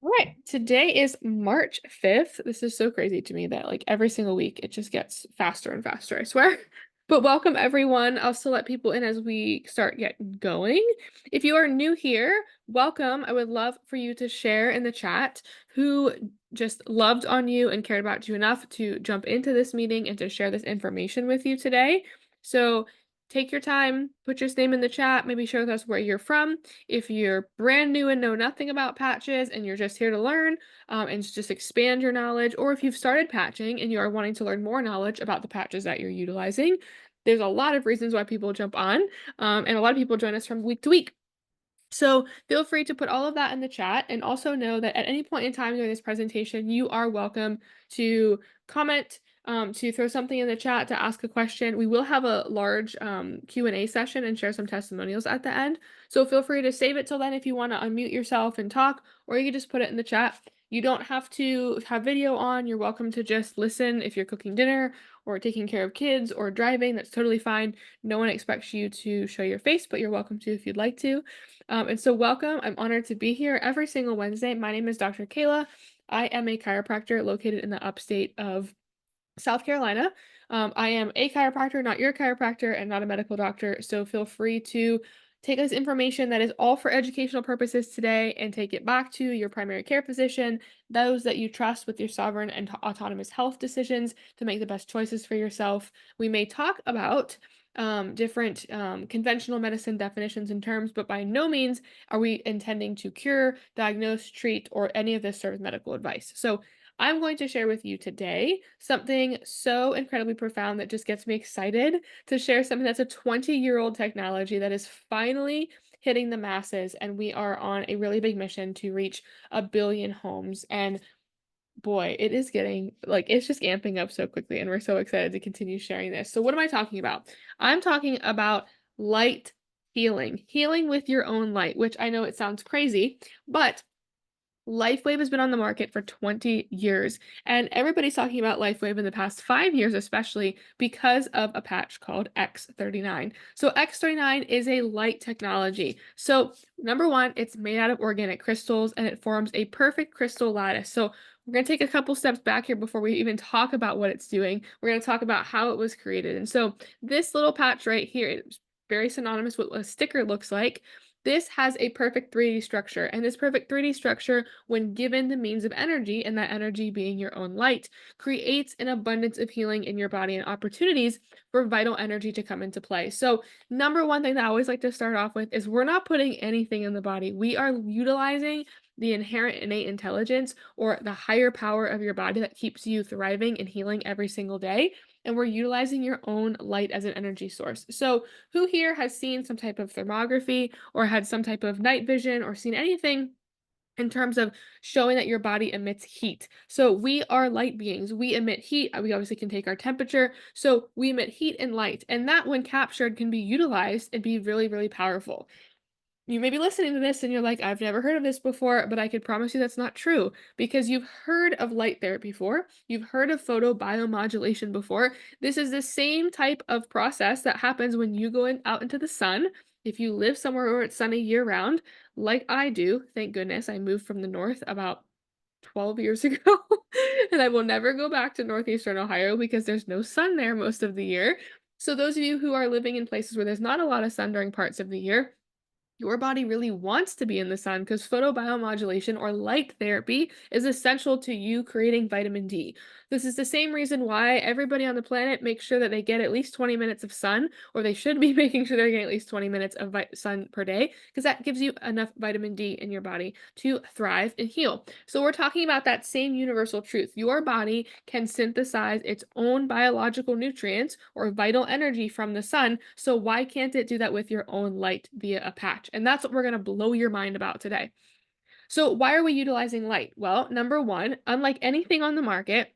All right, today is March 5th. This is so crazy to me that like every single week it just gets faster and faster, I swear. But welcome everyone. I'll still let people in as we start getting going. If you are new here, welcome. I would love for you to share in the chat who just loved on you and cared about you enough to jump into this meeting and to share this information with you today. So take your time, put your name in the chat, maybe share with us where you're from. If you're brand new and know nothing about patches and you're just here to learn and just expand your knowledge, or if you've started patching and you are wanting to learn more knowledge about the patches that you're utilizing, there's a lot of reasons why people jump on, and a lot of people join us from week to week. So feel free to put all of that in the chat, and also know that at any point in time during this presentation, you are welcome to comment, to throw something in the chat, to ask a question. We will have a large Q&A session and share some testimonials at the end. So feel free to save it till then if you want to unmute yourself and talk, or you can just put it in the chat. You don't have to have video on. You're welcome to just listen if you're cooking dinner or taking care of kids or driving. That's totally fine. No one expects you to show your face, but you're welcome to if you'd like to. And so welcome. I'm honored to be here every single Wednesday. My name is Dr. Kayla. I am a chiropractor located in the upstate of South Carolina. I am a chiropractor, not your chiropractor, and not a medical doctor. So feel free to take this information that is all for educational purposes today and take it back to your primary care physician, those that you trust with your sovereign and autonomous health decisions to make the best choices for yourself. We may talk about different conventional medicine definitions and terms, but by no means are we intending to cure, diagnose, treat, or any of this sort of medical advice. So I'm going to share with you today something so incredibly profound that just gets me excited to share something that's a 20-year-old technology that is finally hitting the masses, and we are on a really big mission to reach 1 billion homes. And boy, it is getting like it's just amping up so quickly, and we're so excited to continue sharing this. So what am I talking about? I'm talking about light healing, healing with your own light, which I know it sounds crazy, but LifeWave has been on the market for 20 years, and everybody's talking about LifeWave in the past 5 years, especially because of a patch called X39. So X39 is a light technology. So number one, it's made out of organic crystals and it forms a perfect crystal lattice. So we're going to take a couple steps back here before we even talk about what it's doing. We're going to talk about how it was created. And so this little patch right here, it's very synonymous with what a sticker looks like. This has a perfect 3D structure, and this perfect 3D structure, when given the means of energy, and that energy being your own light, creates an abundance of healing in your body and opportunities for vital energy to come into play. So, number one thing that I always like to start off with is we're not putting anything in the body. We are utilizing the inherent innate intelligence or the higher power of your body that keeps you thriving and healing every single day. And we're utilizing your own light as an energy source. So, who here has seen some type of thermography or had some type of night vision or seen anything in terms of showing that your body emits heat? So we are light beings. We emit heat. We obviously can take our temperature. So we emit heat and light. And that, when captured, can be utilized and be really, really powerful. You may be listening to this and you're like, I've never heard of this before, but I could promise you that's not true, because you've heard of light therapy before. You've heard of photobiomodulation before. This is the same type of process that happens when you go out into the sun. If you live somewhere where it's sunny year round, like I do, thank goodness I moved from the north about 12 years ago, and I will never go back to northeastern Ohio because there's no sun there most of the year. So those of you who are living in places where there's not a lot of sun during parts of the year, your body really wants to be in the sun, because photobiomodulation or light therapy is essential to you creating vitamin D. This is the same reason why everybody on the planet makes sure that they get at least 20 minutes of sun, or they should be making sure they're getting at least 20 minutes of sun per day, because that gives you enough vitamin D in your body to thrive and heal. So we're talking about that same universal truth. Your body can synthesize its own biological nutrients or vital energy from the sun. So why can't it do that with your own light via a patch? And that's what we're going to blow your mind about today. So why are we utilizing light? Well, number one, unlike anything on the market,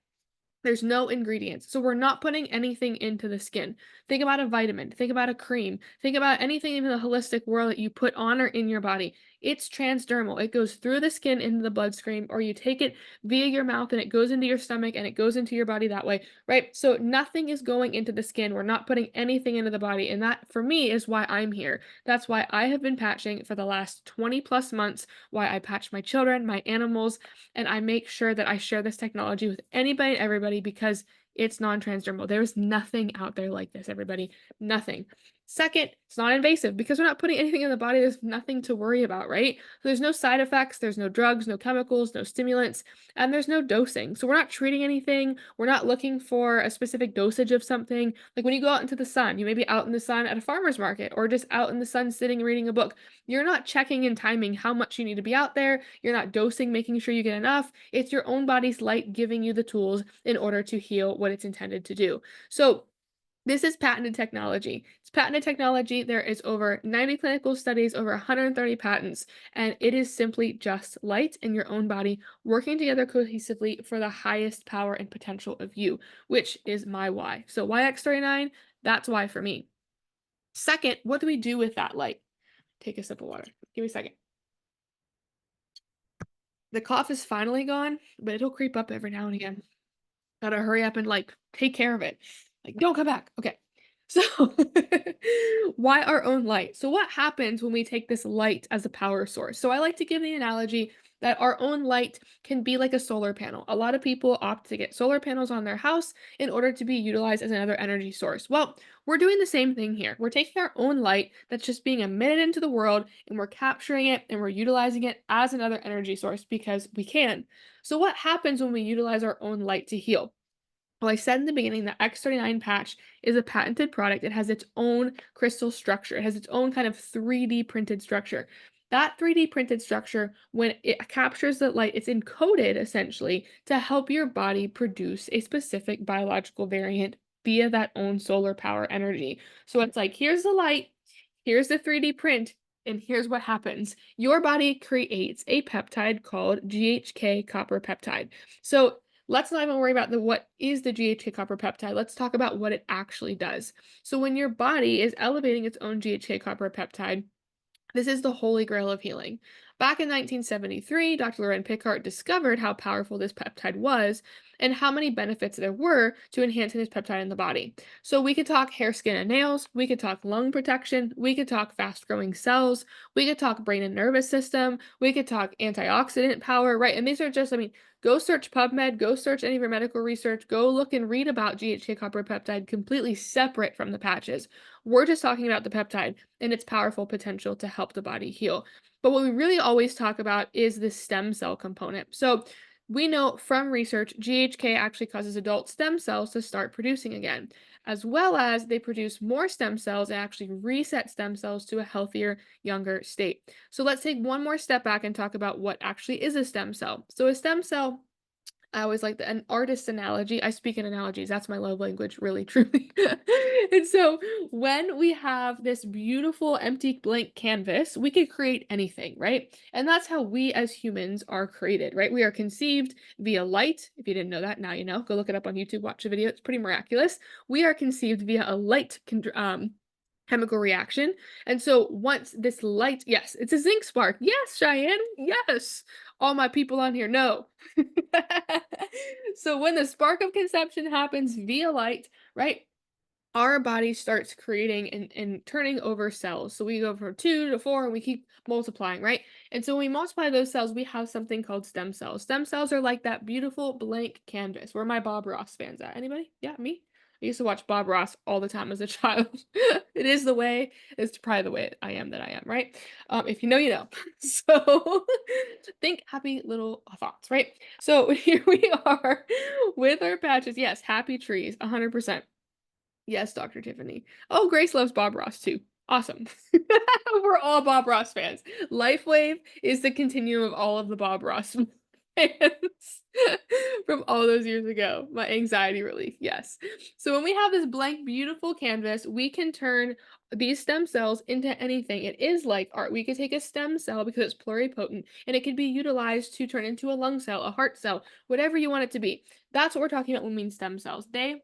there's no ingredients. So we're not putting anything into the skin. Think about a vitamin, think about a cream, think about anything in the holistic world that you put on or in your body. It's transdermal. It goes through the skin into the bloodstream, or you take it via your mouth and it goes into your stomach and it goes into your body that way, right? So nothing is going into the skin. We're not putting anything into the body. And that for me is why I'm here. That's why I have been patching for the last 20 plus months, why I patch my children, my animals, and I make sure that I share this technology with anybody and everybody because it's non-transdermal. There's nothing out there like this, everybody. Nothing. Second, it's not invasive because we're not putting anything in the body. There's nothing to worry about, right? So there's no side effects, there's no drugs, no chemicals, no stimulants, and there's no dosing. So we're not treating anything. We're not looking for a specific dosage of something. Like when you go out into the sun, you may be out in the sun at a farmer's market or just out in the sun sitting and reading a book. You're not checking and timing how much you need to be out there. You're not dosing, making sure you get enough. It's your own body's light giving you the tools in order to heal what it's intended to do. So this is patented technology. It's patented technology. There is over 90 clinical studies, over 130 patents, and it is simply just light in your own body working together cohesively for the highest power and potential of you, which is my why. So why X39? That's why for me. Second, what do we do with that light? Take a sip of water. Give me a second. The cough is finally gone, but it'll creep up every now and again. Gotta hurry up and like take care of it. Like, don't come back. Okay. So, why our own light? So, what happens when we take this light as a power source? So, I like to give the analogy that our own light can be like a solar panel. A lot of people opt to get solar panels on their house in order to be utilized as another energy source. Well, we're doing the same thing here. We're taking our own light that's just being emitted into the world and we're capturing it and we're utilizing it as another energy source because we can. So, what happens when we utilize our own light to heal? Well, I said in the beginning that X39 patch is a patented product. It has its own crystal structure. It has its own kind of 3D printed structure. That 3D printed structure, when it captures the light, it's encoded essentially to help your body produce a specific biological variant via that own solar power energy. So it's like, here's the light, here's the 3D print, and here's what happens. Your body creates a peptide called GHK copper peptide. So let's not even worry about what is the GHK copper peptide. Let's talk about what it actually does. So when your body is elevating its own GHK copper peptide, this is the holy grail of healing. Back in 1973, Dr. Loren Pickart discovered how powerful this peptide was and how many benefits there were to enhancing this peptide in the body. So we could talk hair, skin, and nails, we could talk lung protection, we could talk fast-growing cells, we could talk brain and nervous system, we could talk antioxidant power, right? And these are just, I mean, go search PubMed, go search any of your medical research, go look and read about GHK copper peptide completely separate from the patches. We're just talking about the peptide and its powerful potential to help the body heal. But what we really always talk about is the stem cell component. So we know from research, GHK actually causes adult stem cells to start producing again, as well as they produce more stem cells and actually reset stem cells to a healthier, younger state. So let's take one more step back and talk about what actually is a stem cell. So a stem cell, I always like an artist analogy. I speak in analogies. That's my love language, really, truly. And so when we have this beautiful empty blank canvas, we could create anything, right? And that's how we as humans are created, right? We are conceived via light. If you didn't know that, now you know. Go look it up on YouTube, watch a video. It's pretty miraculous. We are conceived via a light chemical reaction. And so once this light, yes, it's a zinc spark. Yes, Cheyenne. Yes. All my people on here know. So when the spark of conception happens via light, right? Our body starts creating and turning over cells. So we go from 2 to 4 and we keep multiplying, right? And so when we multiply those cells, we have something called stem cells. Stem cells are like that beautiful blank canvas. Where are my Bob Ross fans at? Anybody? Yeah, me? I used to watch Bob Ross all the time as a child. It is the way, it's probably the way I am that I am, right? If you know, you know. So think happy little thoughts, right? So here we are with our patches. Yes, happy trees, 100%. Yes, Dr. Tiffany. Oh, Grace loves Bob Ross too. Awesome. We're all Bob Ross fans. LifeWave is the continuum of all of the Bob Ross fans from all those years ago. My anxiety relief, yes. So when we have this blank, beautiful canvas, we can turn these stem cells into anything. It is like art. We could take a stem cell because it's pluripotent, and it could be utilized to turn into a lung cell, a heart cell, whatever you want it to be. That's what we're talking about when we mean stem cells. They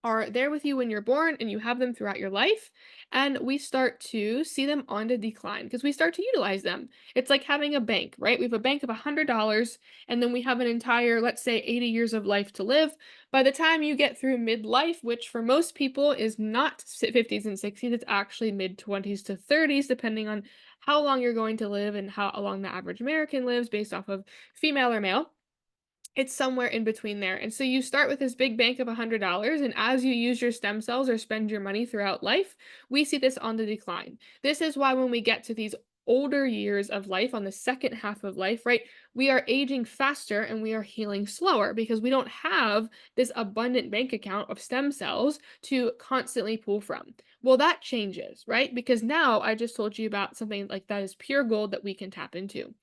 are there with you when you're born and you have them throughout your life. And we start to see them on the decline because we start to utilize them. It's like having a bank, right? We have a bank of $100 and then we have an entire, let's say, 80 years of life to live. By the time you get through midlife, which for most people is not 50s and 60s, it's actually mid 20s to 30s, depending on how long you're going to live and how long the average American lives based off of female or male. It's somewhere in between there. And so you start with this big bank of $100, and as you use your stem cells or spend your money throughout life, we see this on the decline. This is why when we get to these older years of life, on the second half of life, right, we are aging faster and we are healing slower because we don't have this abundant bank account of stem cells to constantly pull from. Well, that changes, right? Because now I just told you about something like that is pure gold that we can tap into.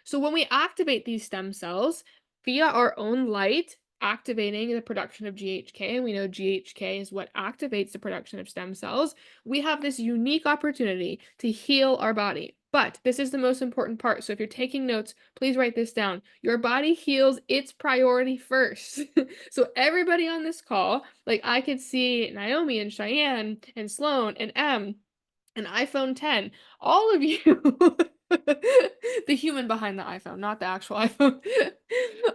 So when we activate these stem cells, via our own light activating the production of GHK, and we know GHK is what activates the production of stem cells, we have this unique opportunity to heal our body. But this is the most important part. So if you're taking notes, please write this down. Your body heals its priority first. So everybody on this call, like I could see Naomi and Cheyenne and Sloan and M, an iPhone 10, all of you, the human behind the iPhone, not the actual iPhone,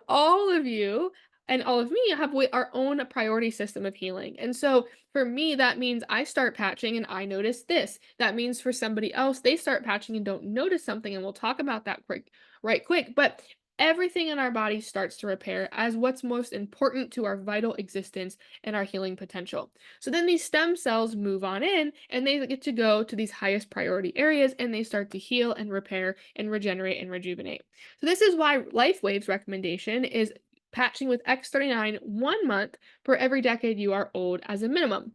all of you and all of me have our own priority system of healing. And so for me, that means I start patching and I notice this. That means for somebody else, they start patching and don't notice something. And we'll talk about that quick. But everything in our body starts to repair as what's most important to our vital existence and our healing potential. So then these stem cells move on in and they get to go to these highest priority areas and they start to heal and repair and regenerate and rejuvenate. So this is why LifeWave's recommendation is patching with X39 1 month per every decade you are old as a minimum.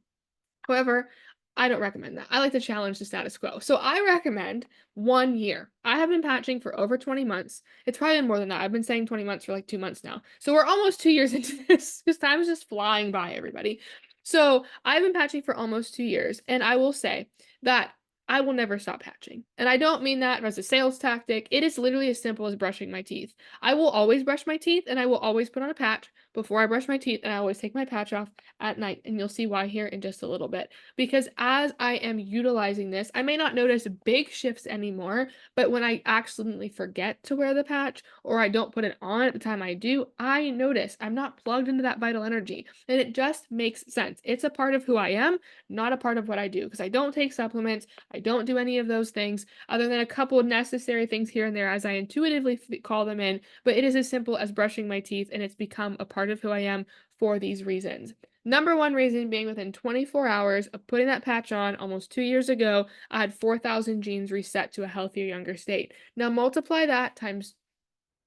However, I don't recommend that. I like to challenge the status quo. So I recommend 1 year. I have been patching for over 20 months. It's probably been more than that. I've been saying 20 months for like 2 months now. So we're almost 2 years into this because time is just flying by, everybody. So I've been patching for almost 2 years. And I will say that I will never stop patching. And I don't mean that as a sales tactic. It is literally as simple as brushing my teeth. I will always brush my teeth and I will always put on a patch before I brush my teeth. And I always take my patch off at night. And you'll see why here in just a little bit. Because as I am utilizing this, I may not notice big shifts anymore, but when I accidentally forget to wear the patch or I don't put it on at the time I do, I notice I'm not plugged into that vital energy. And it just makes sense. It's a part of who I am, not a part of what I do. Because I don't take supplements, I don't do any of those things other than a couple of necessary things here and there as I intuitively call them in. But it is as simple as brushing my teeth, and it's become a part of who I am for these reasons. Number one reason being within 24 hours of putting that patch on almost 2 years ago, I had 4,000 genes reset to a healthier, younger state. Now multiply that times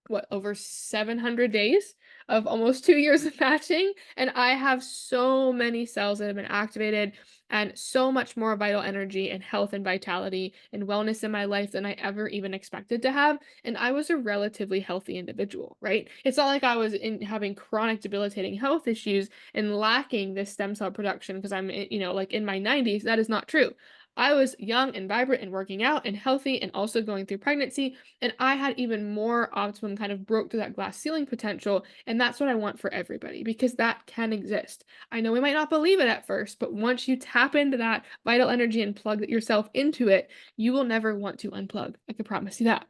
what, over 700 days of almost 2 years of patching, and I have so many cells that have been activated and so much more vital energy and health and vitality and wellness in my life than I ever even expected to have. And I was a relatively healthy individual, right? It's not like I was having chronic debilitating health issues and lacking this stem cell production because I'm, like in my 90s. That is not true. I was young and vibrant and working out and healthy and also going through pregnancy, and I had even more optimum kind of broke through that glass ceiling potential. And that's what I want for everybody because that can exist. I know we might not believe it at first, but once you tap into that vital energy and plug yourself into it, you will never want to unplug. I can promise you that.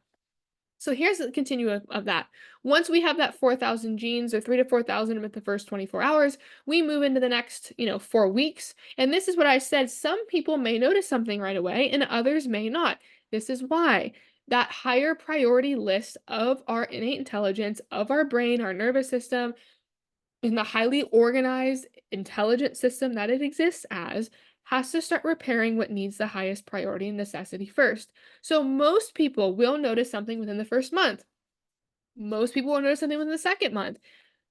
So here's the continuum of that. Once we have that 4,000 genes or 3 to 4,000 with the first 24 hours, we move into the next, 4 weeks. And this is what I said. Some people may notice something right away and others may not. This is why that higher priority list of our innate intelligence, of our brain, our nervous system, in the highly organized, intelligent system that it exists as, has to start repairing what needs the highest priority and necessity first. So most people will notice something within the first month. Most people will notice something within the second month.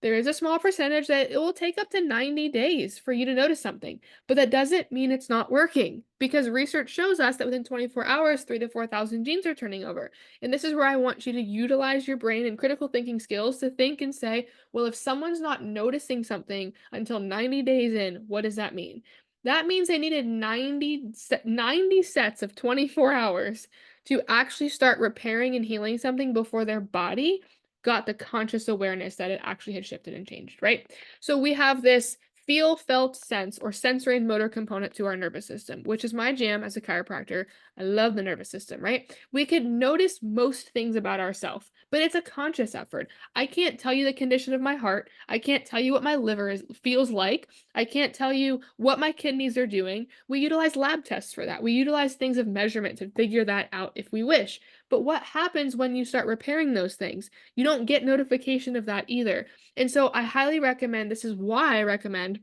There is a small percentage that it will take up to 90 days for you to notice something, but that doesn't mean it's not working because research shows us that within 24 hours, 3 to 4,000 genes are turning over. And this is where I want you to utilize your brain and critical thinking skills to think and say, well, if someone's not noticing something until 90 days in, what does that mean? That means they needed 90 sets of 24 hours to actually start repairing and healing something before their body got the conscious awareness that it actually had shifted and changed, right? So we have this feel, felt, sense, or sensory and motor component to our nervous system, which is my jam as a chiropractor. I love the nervous system, right? We can notice most things about ourselves, but it's a conscious effort. I can't tell you the condition of my heart. I can't tell you what my liver feels like. I can't tell you what my kidneys are doing. We utilize lab tests for that. We utilize things of measurement to figure that out if we wish. But what happens when you start repairing those things? You don't get notification of that either. And so I highly recommend, this is why I recommend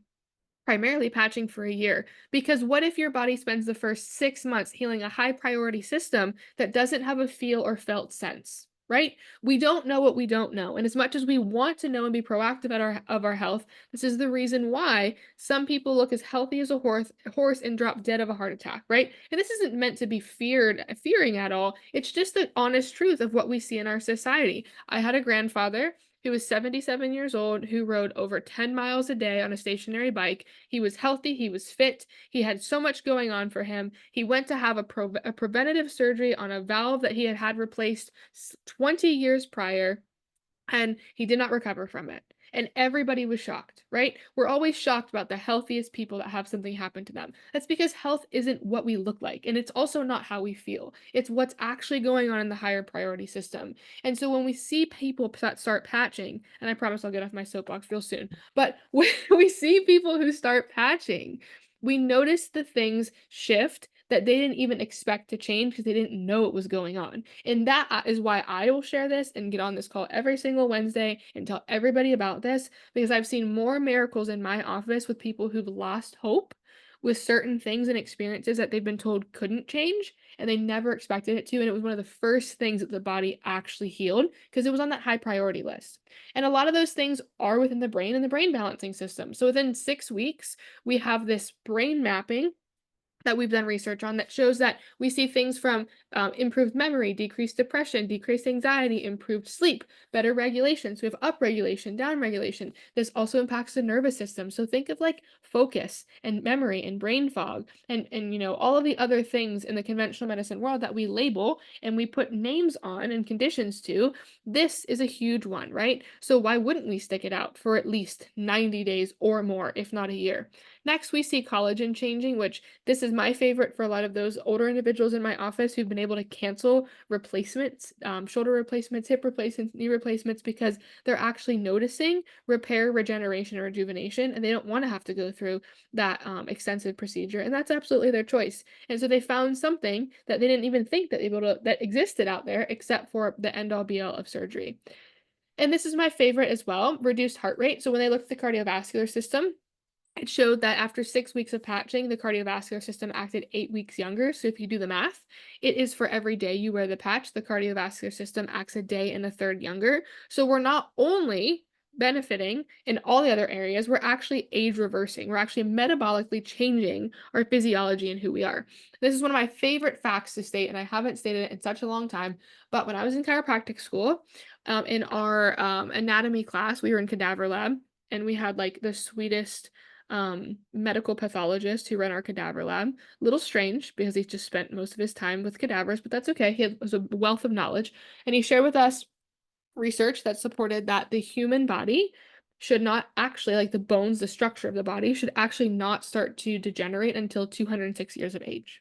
primarily patching for a year. Because what if your body spends the first 6 months healing a high priority system that doesn't have a feel or felt sense? Right? We don't know what we don't know. And as much as we want to know and be proactive at our health, this is the reason why some people look as healthy as a horse and drop dead of a heart attack, right? And this isn't meant to be fearing at all. It's just the honest truth of what we see in our society. I had a grandfather who was 77 years old who rode over 10 miles a day on a stationary bike. He was healthy, he was fit, he had so much going on for him. He went to have a preventative surgery on a valve that he had had replaced 20 years prior, and he did not recover from it. And everybody was shocked, right? We're always shocked about the healthiest people that have something happen to them. That's because health isn't what we look like, and it's also not how we feel. It's what's actually going on in the higher priority system. And so when we see people that start patching, and I promise I'll get off my soapbox real soon, but when we see people who start patching, we notice the things shift that they didn't even expect to change because they didn't know it was going on. And that is why I will share this and get on this call every single Wednesday and tell everybody about this, because I've seen more miracles in my office with people who've lost hope with certain things and experiences that they've been told couldn't change and they never expected it to. And it was one of the first things that the body actually healed because it was on that high priority list. And a lot of those things are within the brain and the brain balancing system. So within 6 weeks, we have this brain mapping that we've done research on that shows that we see things from improved memory, decreased depression, decreased anxiety, improved sleep, better regulation. So we have upregulation, downregulation. This also impacts the nervous system. So think of like focus and memory and brain fog and all of the other things in the conventional medicine world that we label and we put names on and conditions to. This is a huge one, right? So why wouldn't we stick it out for at least 90 days or more, if not a year? Next, we see collagen changing, which this is my favorite for a lot of those older individuals in my office who've been able to cancel replacements, shoulder replacements, hip replacements, knee replacements, because they're actually noticing repair, regeneration, and rejuvenation, and they don't want to have to go through that extensive procedure, and that's absolutely their choice. And so they found something that they didn't even think that existed out there, except for the end-all be-all of surgery. And this is my favorite as well, reduced heart rate. So when they looked at the cardiovascular system, it showed that after 6 weeks of patching, the cardiovascular system acted 8 weeks younger. So if you do the math, it is for every day you wear the patch, the cardiovascular system acts a day and a third younger. So we're not only benefiting in all the other areas, we're actually age reversing. We're actually metabolically changing our physiology and who we are. This is one of my favorite facts to state, and I haven't stated it in such a long time. But when I was in chiropractic school, in our anatomy class, we were in cadaver lab, and we had like the sweetest medical pathologist who ran our cadaver lab. A little strange because he just spent most of his time with cadavers, but that's okay. Was a wealth of knowledge. And he shared with us research that supported that the human body should not actually, like the bones, the structure of the body, should actually not start to degenerate until 206 years of age.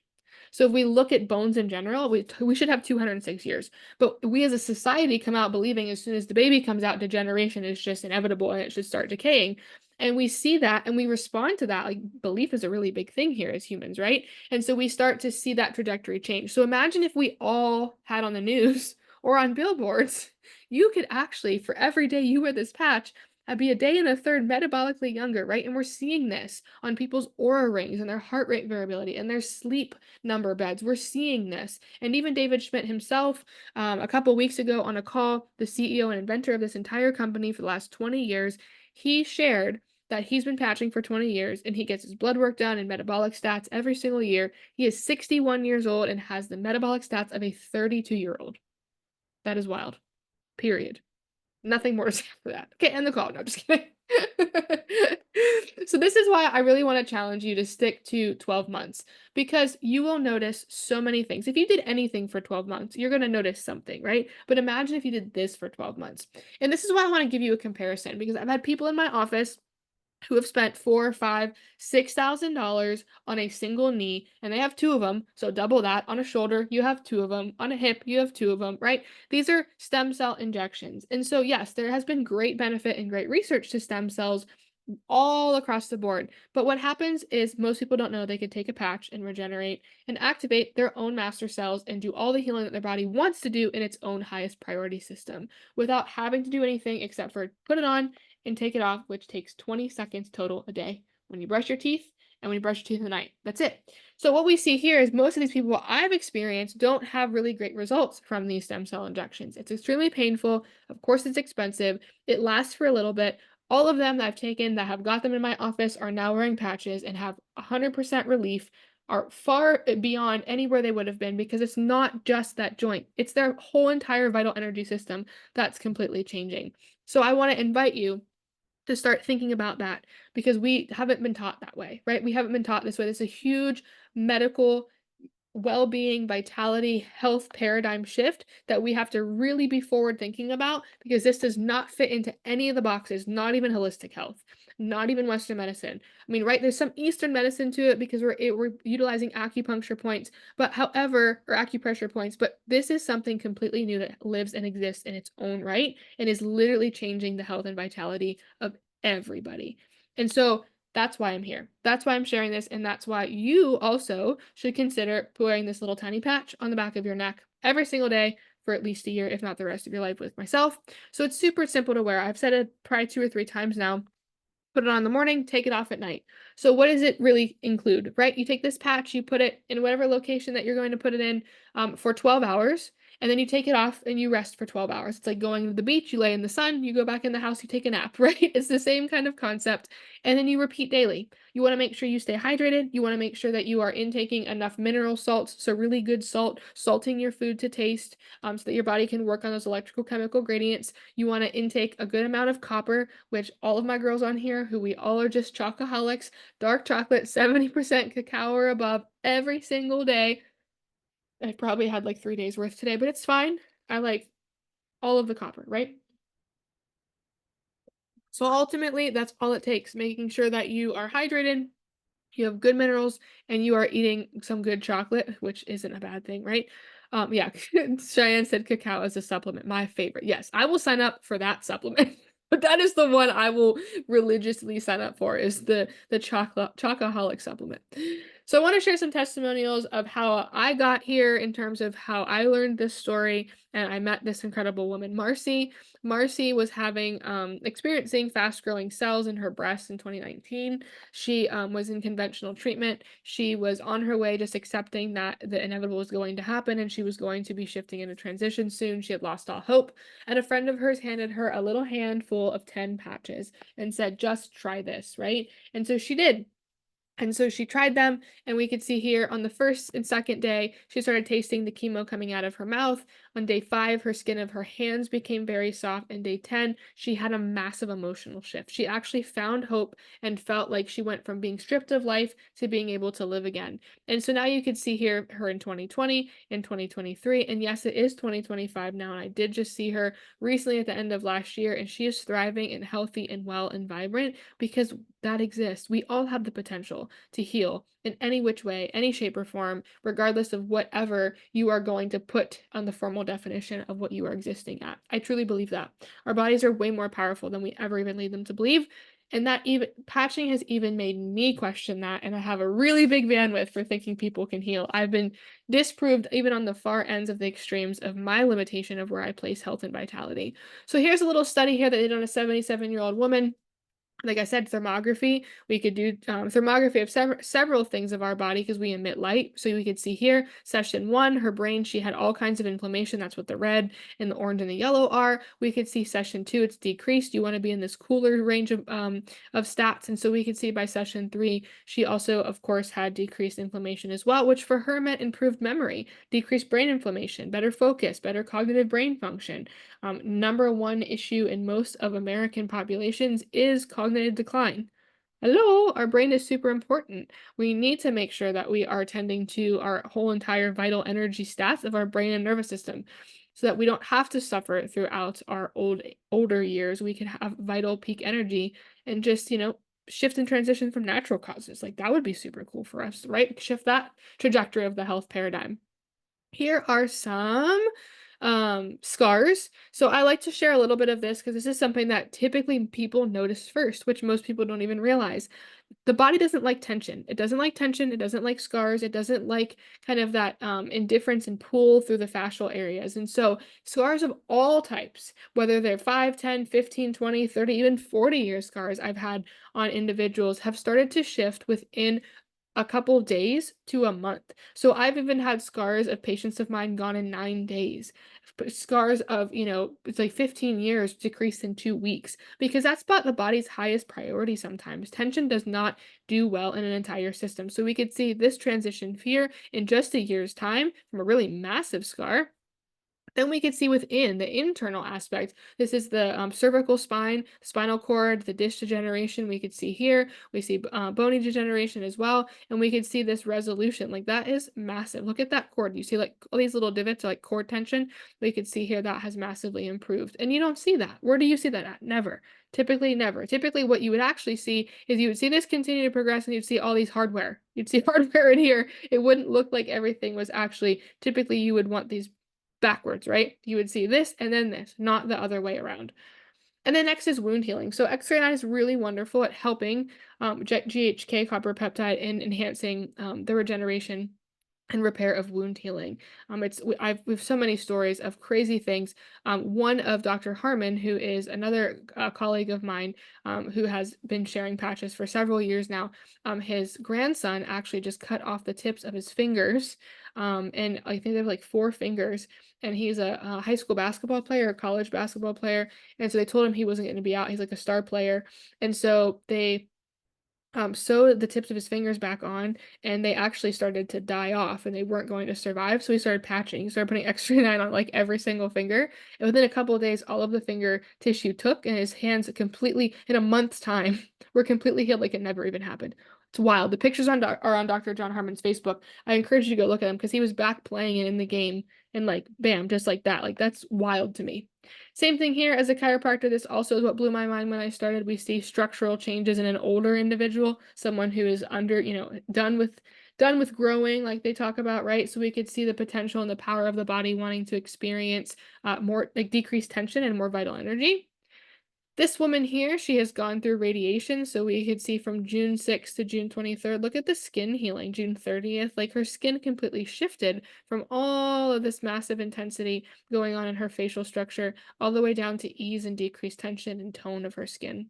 So if we look at bones in general, we should have 206 years. But we as a society come out believing as soon as the baby comes out, degeneration is just inevitable and it should start decaying. And we see that and we respond to that. Like belief is a really big thing here as humans, right? And so we start to see that trajectory change. So imagine if we all had on the news or on billboards, you could actually, for every day you wear this patch, be a day and a third metabolically younger, right? And we're seeing this on people's aura rings and their heart rate variability and their sleep number beds. We're seeing this. And even David Schmidt himself, a couple weeks ago on a call, the CEO and inventor of this entire company for the last 20 years, he shared that he's been patching for 20 years and he gets his blood work done and metabolic stats every single year. He is 61 years old and has the metabolic stats of a 32-year-old. That is wild. Period. Nothing more to say for that. Okay, end the call. No, just kidding. So this is why I really want to challenge you to stick to 12 months because you will notice so many things. If you did anything for 12 months, you're going to notice something, right? But imagine if you did this for 12 months. And this is why I want to give you a comparison because I've had people in my office who have spent $4, $5, $6,000 on a single knee, and they have two of them. So double that. On a shoulder, you have two of them. On a hip, you have two of them, right? These are stem cell injections. And so, yes, there has been great benefit and great research to stem cells all across the board. But what happens is most people don't know they could take a patch and regenerate and activate their own master cells and do all the healing that their body wants to do in its own highest priority system without having to do anything except for put it on and take it off, which takes 20 seconds total a day when you brush your teeth and when you brush your teeth at night. That's it. So what we see here is most of these people I've experienced don't have really great results from these stem cell injections. It's extremely painful. Of course, it's expensive. It lasts for a little bit. All of them that I've taken that have got them in my office are now wearing patches and have 100% relief, are far beyond anywhere they would have been because it's not just that joint. It's their whole entire vital energy system that's completely changing. So I want to invite you to start thinking about that because we haven't been taught that way, right? We haven't been taught this way. There's a huge medical well-being, vitality, health paradigm shift that we have to really be forward thinking about because this does not fit into any of the boxes, not even holistic health, not even Western medicine. I mean, right, there's some Eastern medicine to it because we're utilizing acupuncture points, but however, or acupressure points, but this is something completely new that lives and exists in its own right and is literally changing the health and vitality of everybody. And so that's why I'm here. That's why I'm sharing this. And that's why you also should consider wearing this little tiny patch on the back of your neck every single day for at least a year, if not the rest of your life with myself. So it's super simple to wear. I've said it probably 2 or 3 times now. Put it on in the morning, take it off at night. So what does it really include, right? You take this patch, you put it in whatever location that you're going to put it in for 12 hours, and then you take it off and you rest for 12 hours. It's like going to the beach, you lay in the sun, you go back in the house, you take a nap, right? It's the same kind of concept. And then you repeat daily. You want to make sure you stay hydrated. You want to make sure that you are intaking enough mineral salts, so really good salt, salting your food to taste so that your body can work on those electrical chemical gradients. You want to intake a good amount of copper, which all of my girls on here, who we all are just chocoholics, dark chocolate, 70% cacao or above every single day. I probably had like 3 days worth today, but it's fine. I like all of the copper, right? So ultimately, that's all it takes, making sure that you are hydrated, you have good minerals, and you are eating some good chocolate, which isn't a bad thing, right? Yeah, Cheyenne said cacao is a supplement, my favorite. Yes, I will sign up for that supplement. But that is the one I will religiously sign up for is the chocoholic supplement. So I want to share some testimonials of how I got here in terms of how I learned this story and I met this incredible woman, Marcy. Marcy was experiencing fast growing cells in her breast in 2019. She was in conventional treatment. She was on her way, just accepting that the inevitable was going to happen and she was going to be shifting into transition soon. She had lost all hope. And a friend of hers handed her a little handful of 10 patches and said, just try this, right? And so she did. And so she tried them, and we could see here on the first and second day, she started tasting the chemo coming out of her mouth. On day 5, her skin of her hands became very soft. And day 10, she had a massive emotional shift. She actually found hope and felt like she went from being stripped of life to being able to live again. And so now you could see here her in 2020, in 2023, and yes, it is 2025 now. And I did just see her recently at the end of last year, and she is thriving and healthy and well and vibrant because that exists. We all have the potential to heal in any which way, any shape or form, regardless of whatever you are going to put on the formal definition of what you are existing at. I truly believe that. Our bodies are way more powerful than we ever even lead them to believe. And that even patching has even made me question that. And I have a really big bandwidth for thinking people can heal. I've been disproved even on the far ends of the extremes of my limitation of where I place health and vitality. So here's a little study here that they did on a 77-year-old woman. Like I said, thermography. We could do thermography of several things of our body because we emit light. So we could see here, session 1, her brain, she had all kinds of inflammation. That's what the red and the orange and the yellow are. We could see session 2, it's decreased. You want to be in this cooler range of stats. And so we could see by session 3, she also, of course, had decreased inflammation as well, which for her meant improved memory, decreased brain inflammation, better focus, better cognitive brain function. Number one issue in most of American populations is cognitive decline. Hello, our brain is super important. We need to make sure that we are tending to our whole entire vital energy stats of our brain and nervous system so that we don't have to suffer throughout our older years. We can have vital peak energy and just, shift and transition from natural causes. Like that would be super cool for us, right? Shift that trajectory of the health paradigm. Here are some scars. So I like to share a little bit of this because this is something that typically people notice first, which most people don't even realize. The body doesn't like tension. It doesn't like tension. It doesn't like scars. It doesn't like kind of that indifference and pull through the fascial areas. And so scars of all types, whether they're 5, 10, 15, 20, 30, even 40-year scars I've had on individuals have started to shift within a couple days to a month. So I've even had scars of patients of mine gone in 9 days. Scars of, it's like 15 years decreased in 2 weeks because that's about the body's highest priority sometimes. Tension does not do well in an entire system. So we could see this transition here in just a year's time from a really massive scar. Then we could see within the internal aspect, this is the cervical spine, spinal cord, the disc degeneration we could see here. We see bony degeneration as well. And we could see this resolution. Like that is massive. Look at that cord. You see like all these little divots are like cord tension. We could see here that has massively improved. And you don't see that. Where do you see that at? Never. Typically, never. Typically, what you would actually see is you would see this continue to progress and you'd see all these hardware. You'd see hardware in here. It wouldn't look like everything was actually, typically, you would want these backwards, right? You would see this and then this, not the other way around. And then next is wound healing. So X39 is really wonderful at helping GHK copper peptide in enhancing the regeneration and repair of wound healing. We have so many stories of crazy things. One of Dr. Harmon, who is another colleague of mine, who has been sharing patches for several years now. His grandson actually just cut off the tips of his fingers, and I think they have like 4 fingers. And he's a high school basketball player, a college basketball player, and so they told him he wasn't going to be out. He's like a star player, and so they sewed the tips of his fingers back on, and they actually started to die off, and they weren't going to survive. So he started patching. He started putting X39 on like every single finger, and within a couple of days, all of the finger tissue took, and his hands completely, in a month's time, were completely healed, like it never even happened. It's wild. The pictures are on Dr. John Harmon's Facebook. I encourage you to go look at them because he was back playing it in the game, and like bam, just like that. Like that's wild to me. Same thing here as a chiropractor. This also is what blew my mind when I started. We see structural changes in an older individual, someone who is under, done with growing, like they talk about, right? So we could see the potential and the power of the body wanting to experience more like decreased tension and more vital energy. This woman here, she has gone through radiation, so we could see from June 6th to June 23rd. Look at the skin healing, June 30th. Like her skin completely shifted from all of this massive intensity going on in her facial structure, all the way down to ease and decreased tension and tone of her skin.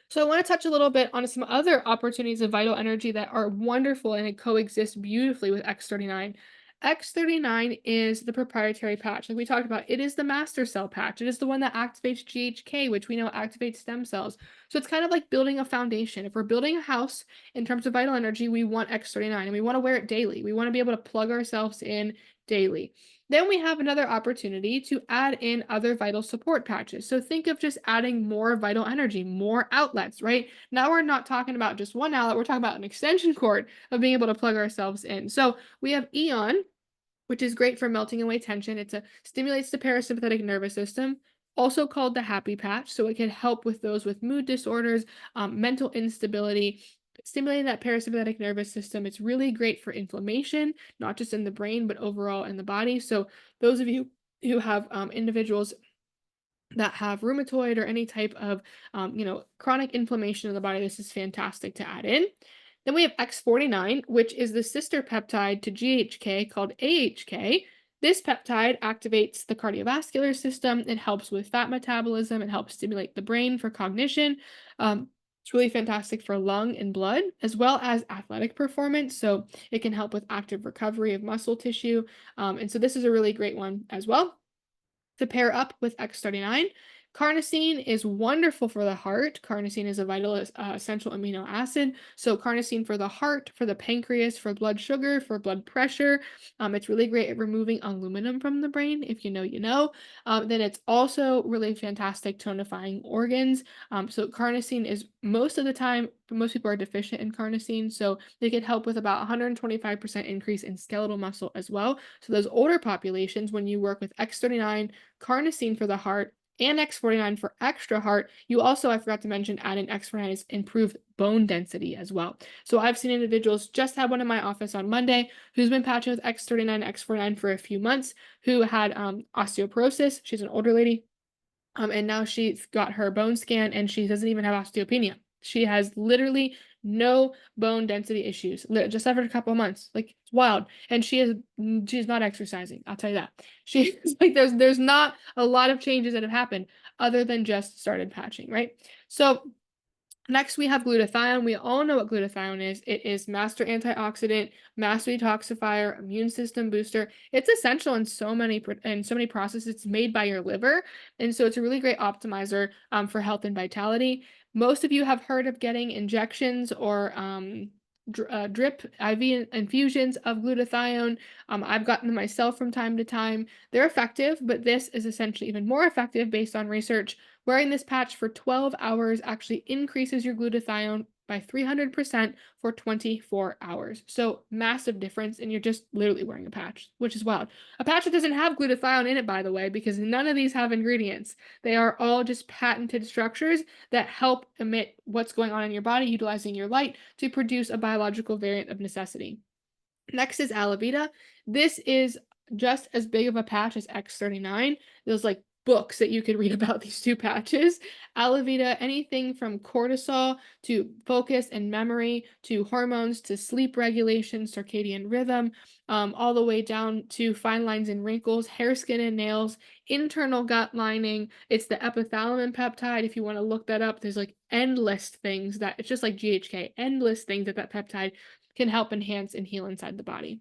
So I want to touch a little bit on some other opportunities of vital energy that are wonderful and it coexist beautifully with X39. X39 is the proprietary patch. Like we talked about, it is the master cell patch. It is the one that activates GHK, which we know activates stem cells. So it's kind of like building a foundation. If we're building a house in terms of vital energy, we want X39 and we want to wear it daily. We want to be able to plug ourselves in daily. Then we have another opportunity to add in other vital support patches. So think of just adding more vital energy, more outlets, right? Now we're not talking about just one outlet, we're talking about an extension cord of being able to plug ourselves in. So we have Eon, which is great for melting away tension. Stimulates the parasympathetic nervous system, also called the happy patch. So it can help with those with mood disorders, mental instability, stimulating that parasympathetic nervous system. It's really great for inflammation, not just in the brain, but overall in the body. So those of you who have individuals that have rheumatoid or any type of chronic inflammation in the body, this is fantastic to add in. Then we have X49, which is the sister peptide to GHK called AHK. This peptide activates the cardiovascular system. It helps with fat metabolism. It helps stimulate the brain for cognition. It's really fantastic for lung and blood, as well as athletic performance. So it can help with active recovery of muscle tissue. And so this is a really great one as well to pair up with X39. Carnosine is wonderful for the heart. Carnosine is a vital essential amino acid. So carnosine for the heart, for the pancreas, for blood sugar, for blood pressure. It's really great at removing aluminum from the brain. If you know, you know. Then it's also really fantastic tonifying organs. So carnosine is most of the time, most people are deficient in carnosine. So they can help with about 125% increase in skeletal muscle as well. So those older populations, when you work with X39, carnosine for the heart, and X49 for extra heart. You also, I forgot to mention, add in X49 is improved bone density as well. So I've seen individuals, just had one in my office on Monday who's been patching with X39, X49 for a few months, who had osteoporosis. She's an older lady. And now she's got her bone scan and she doesn't even have osteopenia. She has literally no bone density issues. Just after a couple of months. Like, it's wild. And she's not exercising. I'll tell you that. She's like, there's not a lot of changes that have happened other than just started patching, right? So next, we have glutathione. We all know what glutathione is. It is master antioxidant, master detoxifier, immune system booster. It's essential in so many processes. It's made by your liver, and so it's a really great optimizer for health and vitality. Most of you have heard of getting injections or drip IV infusions of glutathione. I've gotten them myself from time to time. They're effective, but this is essentially even more effective based on research. Wearing this patch for 12 hours actually increases your glutathione by 300% for 24 hours. So massive difference, and you're just literally wearing a patch, which is wild. A patch that doesn't have glutathione in it, by the way, because none of these have ingredients. They are all just patented structures that help emit what's going on in your body, utilizing your light to produce a biological variant of necessity. Next is Alavita. This is just as big of a patch as X39. There's like books that you could read about these two patches. Alavita, anything from cortisol to focus and memory to hormones to sleep regulation, circadian rhythm, all the way down to fine lines and wrinkles, hair, skin, and nails, internal gut lining. It's the epithalamin peptide. If you want to look that up, there's like endless things that it's just like GHK, endless things that peptide can help enhance and heal inside the body.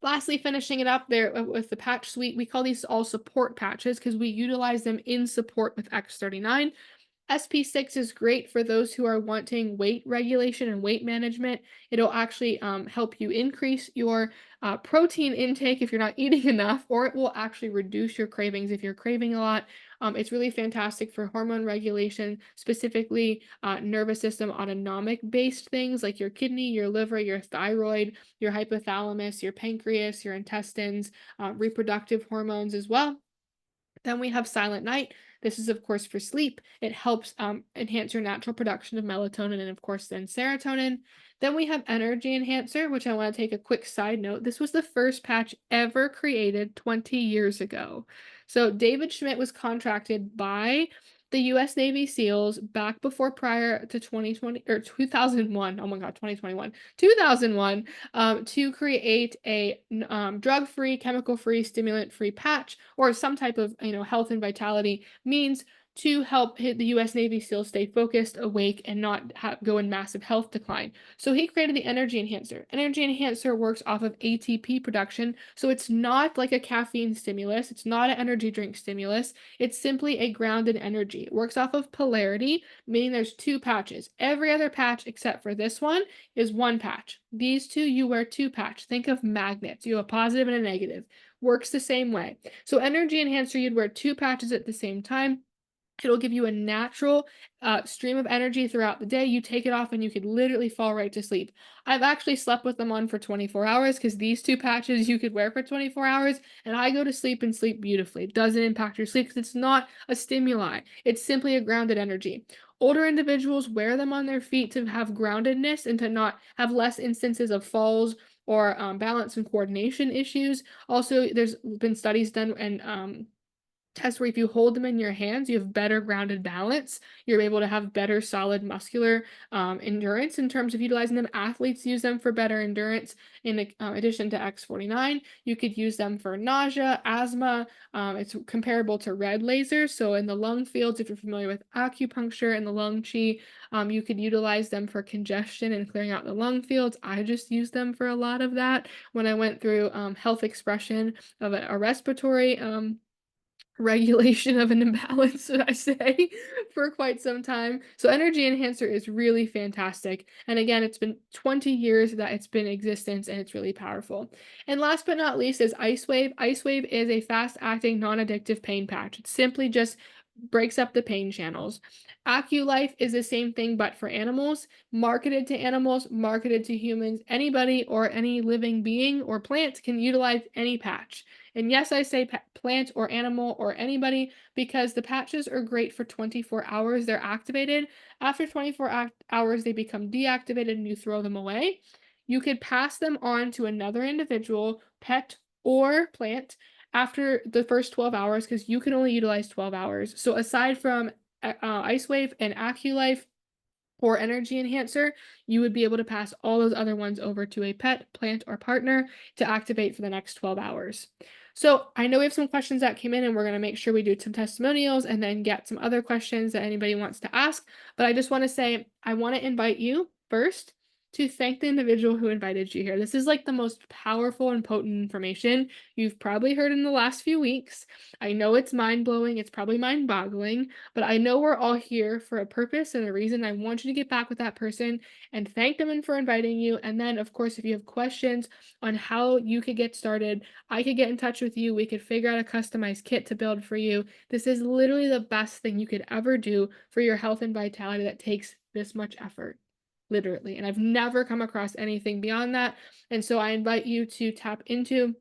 Lastly, finishing it up there with the patch suite, we call these all support patches because we utilize them in support with X39. SP6 is great for those who are wanting weight regulation and weight management. It'll actually help you increase your protein intake if you're not eating enough, or it will actually reduce your cravings if you're craving a lot. It's really fantastic for hormone regulation, specifically nervous system autonomic based things like your kidney, your liver, your thyroid, your hypothalamus, your pancreas, your intestines, reproductive hormones as well. Then we have Silent Night. This is, of course, for sleep. It helps enhance your natural production of melatonin and, of course, then serotonin. Then we have Energy Enhancer, which I want to take a quick side note. This was the first patch ever created 20 years ago. So David Schmidt was contracted by the U.S. Navy SEALs back before prior to 2020 or 2001. Oh my God, 2021, 2001, to create a drug-free, chemical-free, stimulant-free patch or some type of health and vitality means to help the U.S. Navy SEALs stay focused, awake, and not go in massive health decline. So he created the Energy Enhancer. Energy Enhancer works off of ATP production, so it's not like a caffeine stimulus. It's not an energy drink stimulus. It's simply a grounded energy. It works off of polarity, meaning there's two patches. Every other patch except for this one is one patch. These two, you wear two patch. Think of magnets. You have a positive and a negative. Works the same way. So Energy Enhancer, you'd wear two patches at the same time. It'll give you a natural stream of energy throughout the day. You take it off and you could literally fall right to sleep. I've actually slept with them on for 24 hours because these two patches you could wear for 24 hours and I go to sleep and sleep beautifully. It doesn't impact your sleep because it's not a stimuli. It's simply a grounded energy. Older individuals wear them on their feet to have groundedness and to not have less instances of falls or balance and coordination issues. Also, there's been studies done and tests where if you hold them in your hands, you have better grounded balance. You're able to have better solid muscular endurance in terms of utilizing them. Athletes use them for better endurance. In addition to X49, you could use them for nausea, asthma. It's comparable to red lasers. So in the lung fields, if you're familiar with acupuncture and the lung qi, you could utilize them for congestion and clearing out the lung fields. I just used them for a lot of that when I went through health expression of a respiratory regulation of an imbalance, should I say, for quite some time. So Energy Enhancer is really fantastic. And again, it's been 20 years that it's been in existence and it's really powerful. And last but not least is IceWave. IceWave is a fast-acting, non-addictive pain patch. It's simply just breaks up the pain channels. AccuLife is the same thing, but for animals, marketed to animals, marketed to humans. Anybody or any living being or plant can utilize any patch. And yes, I say plant or animal or anybody because the patches are great for 24 hours. They're activated. After 24 hours, they become deactivated and you throw them away. You could pass them on to another individual, pet or plant, after the first 12 hours because you can only utilize 12 hours. So aside from IceWave and AccuLife or Energy Enhancer, you would be able to pass all those other ones over to a pet, plant, or partner to activate for the next 12 hours. So I know we have some questions that came in and we're going to make sure we do some testimonials and then get some other questions that anybody wants to ask. But I just want to say, I want to invite you first to thank the individual who invited you here. This is like the most powerful and potent information you've probably heard in the last few weeks. I know it's mind-blowing, it's probably mind-boggling, but I know we're all here for a purpose and a reason. I want you to get back with that person and thank them for inviting you. And then, of course, if you have questions on how you could get started, I could get in touch with you. We could figure out a customized kit to build for you. This is literally the best thing you could ever do for your health and vitality that takes this much effort. Literally. And I've never come across anything beyond that. And so I invite you to tap into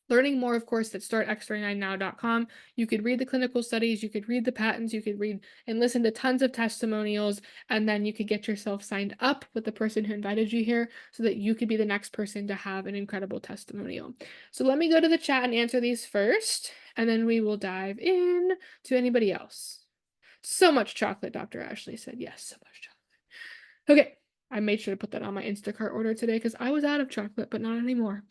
learning more, of course, at startx39now.com. You could read the clinical studies, you could read the patents, you could read and listen to tons of testimonials, and then you could get yourself signed up with the person who invited you here so that you could be the next person to have an incredible testimonial. So let me go to the chat and answer these first, and then we will dive in to anybody else. So much chocolate, Dr. Ashley said. Yes, so much chocolate. Okay, I made sure to put that on my Instacart order today because I was out of chocolate, but not anymore.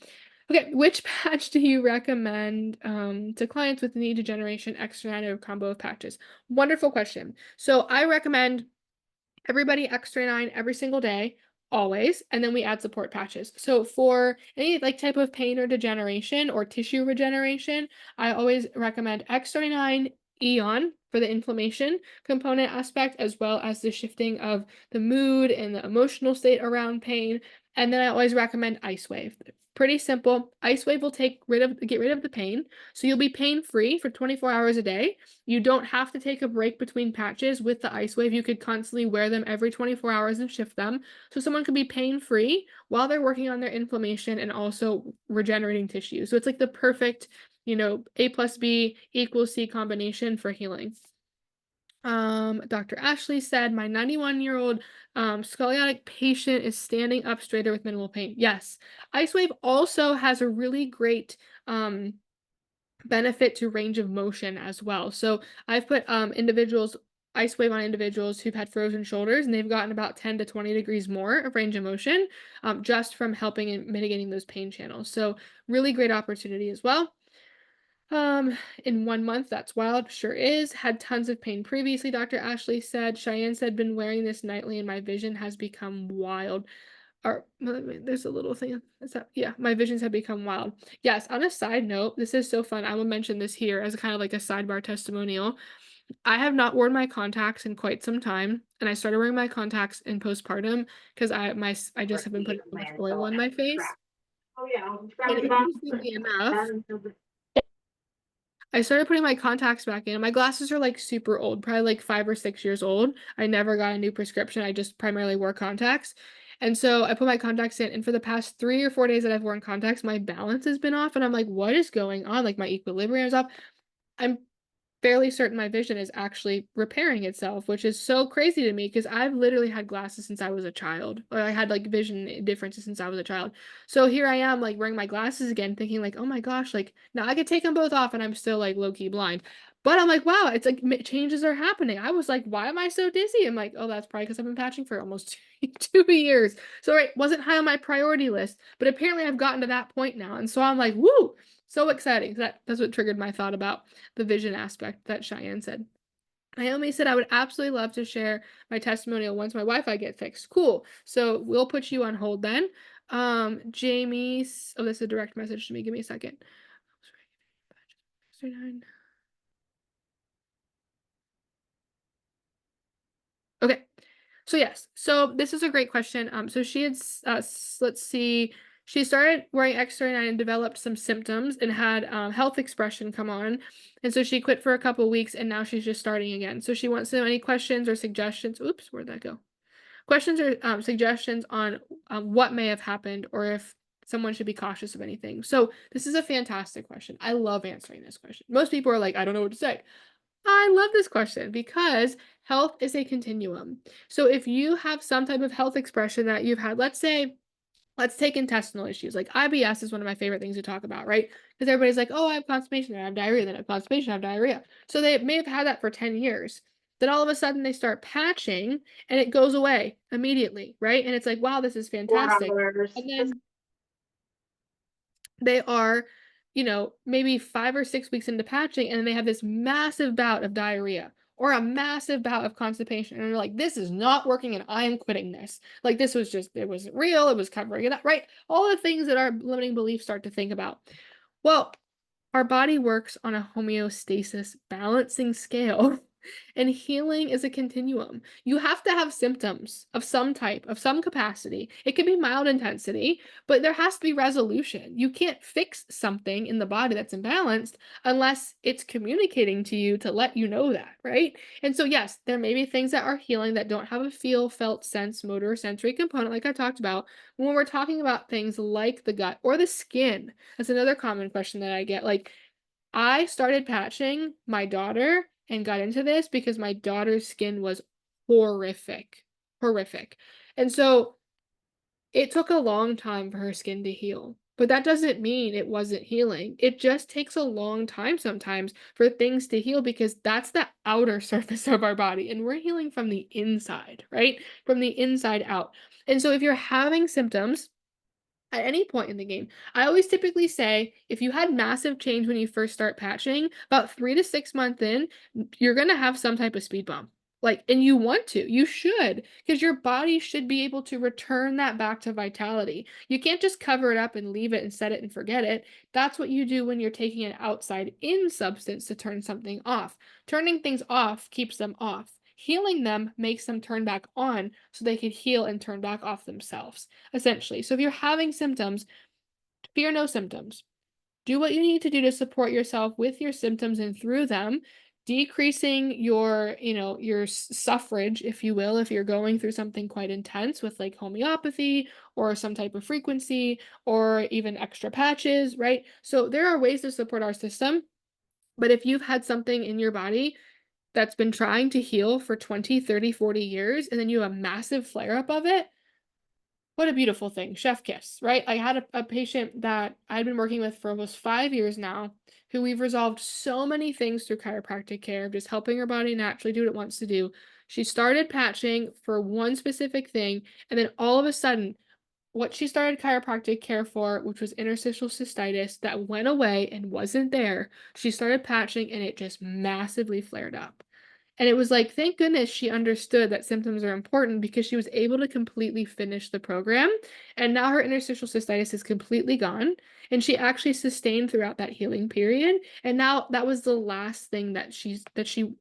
Okay, which patch do you recommend to clients with need degeneration, extra combo of patches? Wonderful question. So I recommend everybody X39 every single day, always, and then we add support patches. So for any like type of pain or degeneration or tissue regeneration, I always recommend X39 Eon for the inflammation component aspect, as well as the shifting of the mood and the emotional state around pain. And then I always recommend IceWave. Pretty simple. IceWave will get rid of the pain, so you'll be pain free for 24 hours a day. You don't have to take a break between patches with the IceWave. You could constantly wear them every 24 hours and shift them. So someone could be pain-free while they're working on their inflammation and also regenerating tissue. So it's like the perfect, A plus B equals C combination for healing. Dr. Ashley said, my 91-year-old scoliotic patient is standing up straighter with minimal pain. Yes. IceWave also has a really great benefit to range of motion as well. So I've put IceWave on individuals who've had frozen shoulders, and they've gotten about 10 to 20 degrees more of range of motion just from helping and mitigating those pain channels. So really great opportunity as well. In 1 month, that's wild. Sure is. Had tons of pain previously, Dr. Ashley said. Cheyenne said, been wearing this nightly and my vision has become wild. Or there's a little thing. Yeah, my visions have become wild. Yes, on a side note, this is so fun. I will mention this here as kind of like a sidebar testimonial. I have not worn my contacts in quite some time, and I started wearing my contacts in postpartum because I just have been putting so much oil on my face. Oh, yeah. And interestingly enough, I started putting my contacts back in. My glasses are like super old, probably like 5 or 6 years old. I never got a new prescription. I just primarily wore contacts. And so I put my contacts in, and for the past 3 or 4 days that I've worn contacts, my balance has been off. And I'm like, what is going on? Like my equilibrium is off. I'm fairly certain my vision is actually repairing itself, which is so crazy to me because I've literally had glasses since I was a child, or I had like vision differences since I was a child. So here I am, like wearing my glasses again, thinking like, oh my gosh, like now I could take them both off and I'm still like low key blind. But I'm like, wow, it's like changes are happening. I was like, why am I so dizzy? I'm like, oh, that's probably because I've been patching for almost 2 years. So it wasn't high on my priority list, but apparently I've gotten to that point now. And so I'm like, woo, so exciting. That's what triggered my thought about the vision aspect that Cheyenne said. Naomi said, I would absolutely love to share my testimonial once my Wi-Fi gets fixed. Cool. So we'll put you on hold then. Jamie, oh, this is a direct message to me. Give me a second. Okay. So yes, so this is a great question. So she had, let's see, She started wearing X39 and developed some symptoms and had health expression come on. And so she quit for a couple weeks and now she's just starting again. So she wants to know any questions or suggestions. Oops, where'd that go? Questions or suggestions on what may have happened or if someone should be cautious of anything. So this is a fantastic question. I love answering this question. Most people are like, I don't know what to say. I love this question because health is a continuum. So if you have some type of health expression that you've had, let's say, let's take intestinal issues. Like IBS is one of my favorite things to talk about, right? Because everybody's like, oh, I have constipation, I have diarrhea, then I have constipation, I have diarrhea. So they may have had that for 10 years. Then all of a sudden they start patching and it goes away immediately, right? And it's like, wow, this is fantastic. And then they are, maybe 5 or 6 weeks into patching, and then they have this massive bout of diarrhea or a massive bout of constipation. And they're like, this is not working and I am quitting this. Like, this was just, it wasn't real. It was covering it up, right? All the things that our limiting beliefs start to think about. Well, our body works on a homeostasis balancing scale. And healing is a continuum. You have to have symptoms of some type, of some capacity. It can be mild intensity, but there has to be resolution. You can't fix something in the body that's imbalanced unless it's communicating to you to let you know that, right? And so, yes, there may be things that are healing that don't have a feel, felt, sense, motor, or sensory component, like I talked about. When we're talking about things like the gut or the skin, that's another common question that I get. Like, I started patching my daughter and got into this because my daughter's skin was horrific, horrific. And so it took a long time for her skin to heal. But that doesn't mean it wasn't healing. It just takes a long time sometimes for things to heal because that's the outer surface of our body. And we're healing from the inside, right? From the inside out. And so if you're having symptoms, at any point in the game. I always typically say if you had massive change when you first start patching, about 3 to 6 months in, you're going to have some type of speed bump. Like, and you want to, you should, because your body should be able to return that back to vitality. You can't just cover it up and leave it and set it and forget it. That's what you do when you're taking an outside in substance to turn something off. Turning things off keeps them off. Healing them makes them turn back on so they could heal and turn back off themselves, essentially. So if you're having symptoms, fear no symptoms. Do what you need to do to support yourself with your symptoms and through them, decreasing your suffrage, if you will, if you're going through something quite intense with like homeopathy or some type of frequency or even extra patches, right? So there are ways to support our system. But if you've had something in your body that's been trying to heal for 20, 30, 40 years, and then you have a massive flare up of it, what a beautiful thing. Chef kiss, right? I had a patient that I've been working with for almost 5 years now, who we've resolved so many things through chiropractic care, just helping her body naturally do what it wants to do. She started patching for one specific thing, and then all of a sudden, what she started chiropractic care for, which was interstitial cystitis, that went away and wasn't there, she started patching and it just massively flared up. And it was like, thank goodness she understood that symptoms are important because she was able to completely finish the program. And now her interstitial cystitis is completely gone. And she actually sustained throughout that healing period. And now that was the last thing that she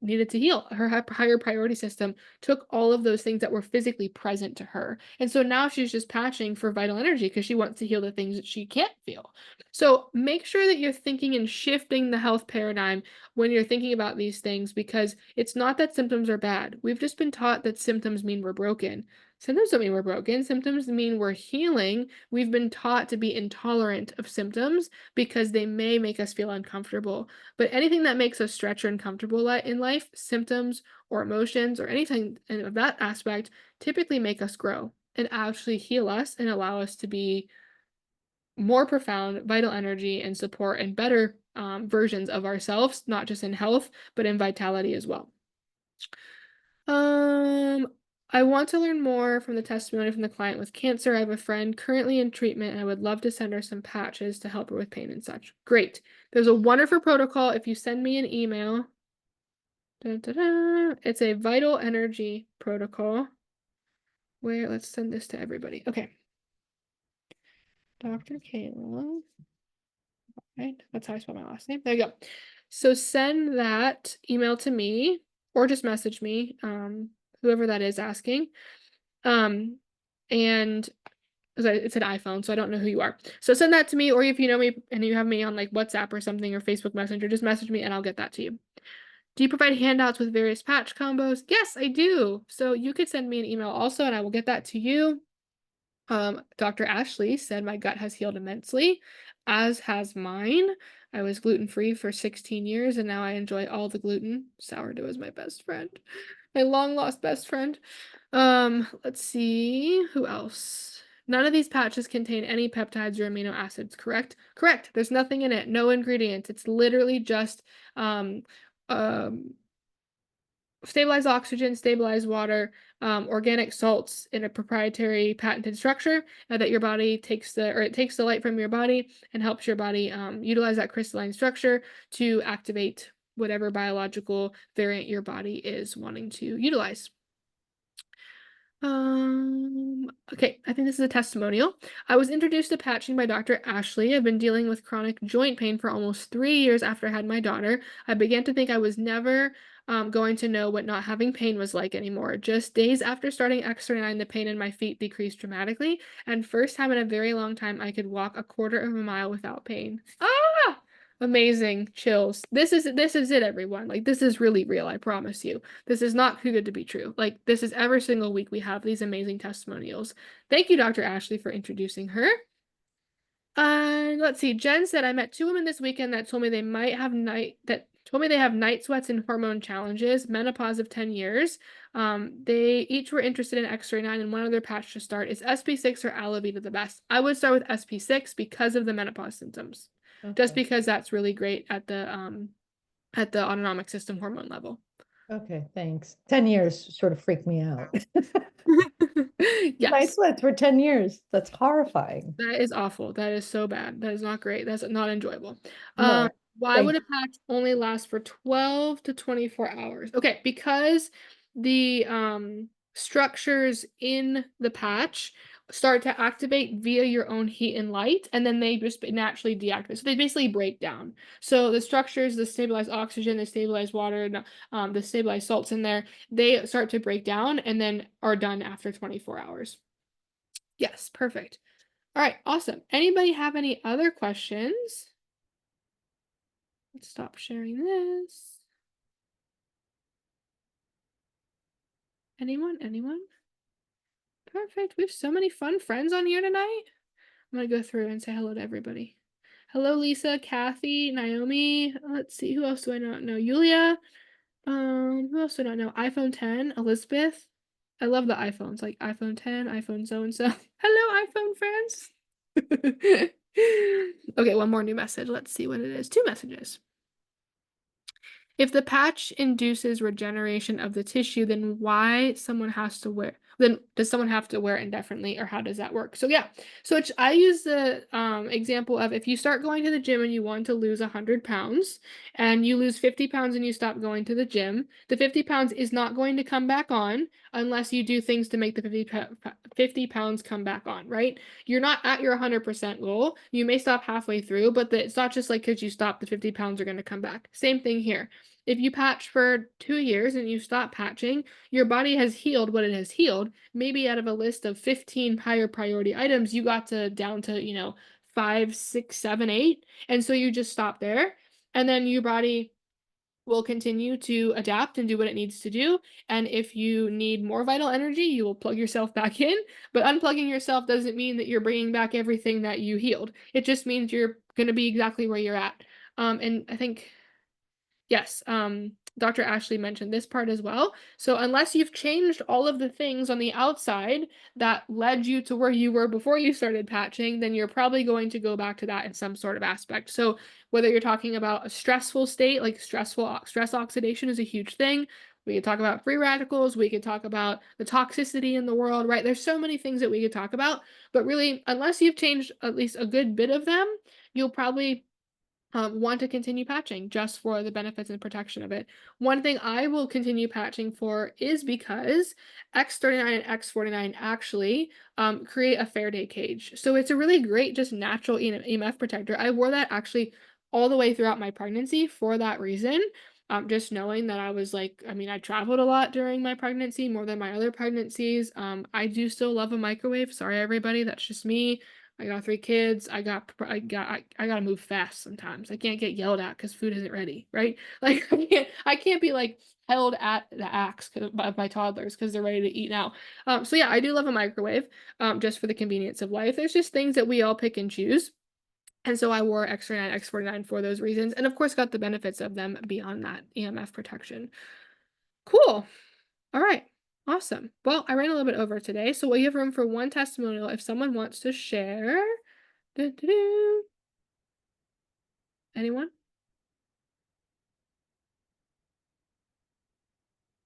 needed to heal. Her higher priority system took all of those things that were physically present to her. And so now she's just patching for vital energy because she wants to heal the things that she can't feel. So make sure that you're thinking and shifting the health paradigm when you're thinking about these things, because it's not that symptoms are bad. We've just been taught that symptoms mean we're broken. Symptoms don't mean we're broken. Symptoms mean we're healing. We've been taught to be intolerant of symptoms because they may make us feel uncomfortable. But anything that makes us stretch or uncomfortable in life, symptoms or emotions or anything of that aspect, typically make us grow and actually heal us and allow us to be more profound, vital energy and support and better versions of ourselves, not just in health, but in vitality as well. I want to learn more from the testimony from the client with cancer. I have a friend currently in treatment, and I would love to send her some patches to help her with pain and such. Great. There's a wonderful protocol. If you send me an email, it's a vital energy protocol. Where, let's send this to everybody. Okay. Dr. Kayla. Right? That's how I spell my last name. There you go. So send that email to me or just message me, whoever that is asking. And It's an iPhone, so I don't know who you are. So send that to me, or if you know me and you have me on like WhatsApp or something or Facebook Messenger, just message me and I'll get that to you. Do you provide handouts with various patch combos? Yes, I do. So you could send me an email also, and I will get that to you. Dr. Ashley said my gut has healed immensely, as has mine. I was gluten-free for 16 years, and now I enjoy all the gluten. Sourdough is my best friend. My long-lost best friend. Let's see. Who else? None of these patches contain any peptides or amino acids, correct? Correct. There's nothing in it. No ingredients. It's literally just um, um, stabilized oxygen, stabilized water, organic salts in a proprietary patented structure that your body takes it takes the light from your body and helps your body utilize that crystalline structure to activate whatever biological variant your body is wanting to utilize. Okay, I think this is a testimonial. I was introduced to patching by Dr. Ashley. I've been dealing with chronic joint pain for almost 3 years after I had my daughter. I began to think I was never going to know what not having pain was like anymore. Just days after starting X39, the pain in my feet decreased dramatically, and first time in a very long time, I could walk a quarter of a mile without pain. Ah! Amazing chills. This is it, everyone. Like, this is really real, I promise you. This is not too good to be true. Like, this is every single week we have these amazing testimonials. Thank you, Dr. Ashley, for introducing her. Let's see. Jen said I met 2 women this weekend that told me they have night sweats and hormone challenges, menopause of 10 years. They each were interested in X39 and one other patch to start. Is SP6 or Alavita the best? I would start with SP6 because of the menopause symptoms. Just Okay. because that's really great at the autonomic system hormone level. Okay, thanks. 10 years sort of freaked me out. Night Yes. sweats for 10 years. That's horrifying. That is awful. That is so bad. That is not great. That's not enjoyable. Um, No, why would thank a patch only last for 12 to 24 hours? Okay, because the structures in the patch start to activate via your own heat and light, and then they just naturally deactivate. So they basically break down. So the structures, the stabilized oxygen, the stabilized water, the stabilized salts in there, they start to break down and then are done after 24 hours. Yes, perfect. All right, awesome. Anybody have any other questions? Let's stop sharing this. Anyone? Anyone? Perfect. We have so many fun friends on here tonight. I'm gonna go through and say hello to everybody. Hello, Lisa, Kathy, Naomi. Let's see, who else do I not know? Yulia. Who else do I not know? iPhone 10, Elizabeth. I love the iPhones, like iPhone 10, iPhone so and so. Hello, iPhone friends. Okay, one more new message. Let's see what it is. 2 messages. If the patch induces regeneration of the tissue, then does someone have to wear it indefinitely, or how does that work? So yeah, I use the example of if you start going to the gym and you want to lose 100 pounds and you lose 50 pounds and you stop going to the gym, the 50 pounds is not going to come back on unless you do things to make the 50 pounds come back on, right? You're not at your 100% goal. You may stop halfway through, but it's not just like because you stop, the 50 pounds are going to come back. Same thing here. If you patch for 2 years and you stop patching, your body has healed what it has healed. Maybe out of a list of 15 higher priority items, you got down to 5, 6, 7, 8. And so you just stop there. And then your body will continue to adapt and do what it needs to do. And if you need more vital energy, you will plug yourself back in. But unplugging yourself doesn't mean that you're bringing back everything that you healed. It just means you're going to be exactly where you're at. And I think yes, Dr. Ashley mentioned this part as well. So unless you've changed all of the things on the outside that led you to where you were before you started patching, then you're probably going to go back to that in some sort of aspect. So whether you're talking about a stressful state, like stress oxidation is a huge thing. We could talk about free radicals. We could talk about the toxicity in the world, right? There's so many things that we could talk about, but really, unless you've changed at least a good bit of them, you'll probably want to continue patching just for the benefits and protection of it. One thing I will continue patching for is because X39 and X49 actually create a Faraday cage. So it's a really great, just natural EMF protector. I wore that actually all the way throughout my pregnancy for that reason. Just knowing that I was like, I mean, I traveled a lot during my pregnancy, more than my other pregnancies. I do still love a microwave. Sorry, everybody, that's just me. I got 3 kids. I gotta move fast sometimes. I can't get yelled at because food isn't ready, right? Like I can't be like held at the axe by my toddlers because they're ready to eat now. So yeah, I do love a microwave, just for the convenience of life. There's just things that we all pick and choose. And so I wore X39, X49 for those reasons, and of course got the benefits of them beyond that EMF protection. Cool. All right. Awesome. Well, I ran a little bit over today, so we have room for one testimonial if someone wants to share. Doo-doo-doo. Anyone?